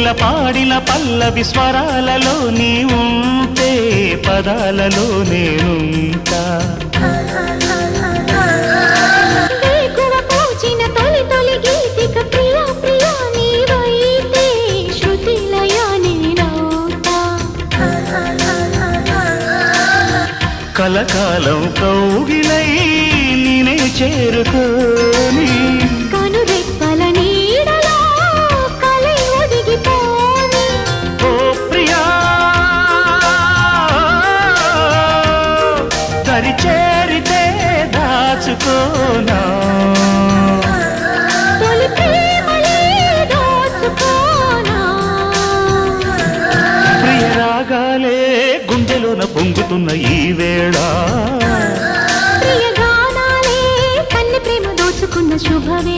కోకిల పాడిన పల్లవి స్వరాలలో నీ ఉంటే పదాలలో నేనుంటా వేకువ పూచిన తొలి తొలి గీతిక ప్రియా ప్రియా నీవైతే శృతిలయ నేనవుతా కలకాలం కౌగిలై నేనే చేరుకోని కనురెప్పల నీడలో కలై ఒదిగిపోని ఓ ప్రియా దరి చేరితే దాచుకోనా తొలి ప్రేమలే దోచుకోనా ప్రియ రాగాలే గుండెలోన పొంగుతున్న ఈ వేళ ప్రియ గానాలే కన్నె ప్రేమ దోచుకున్న శుభవే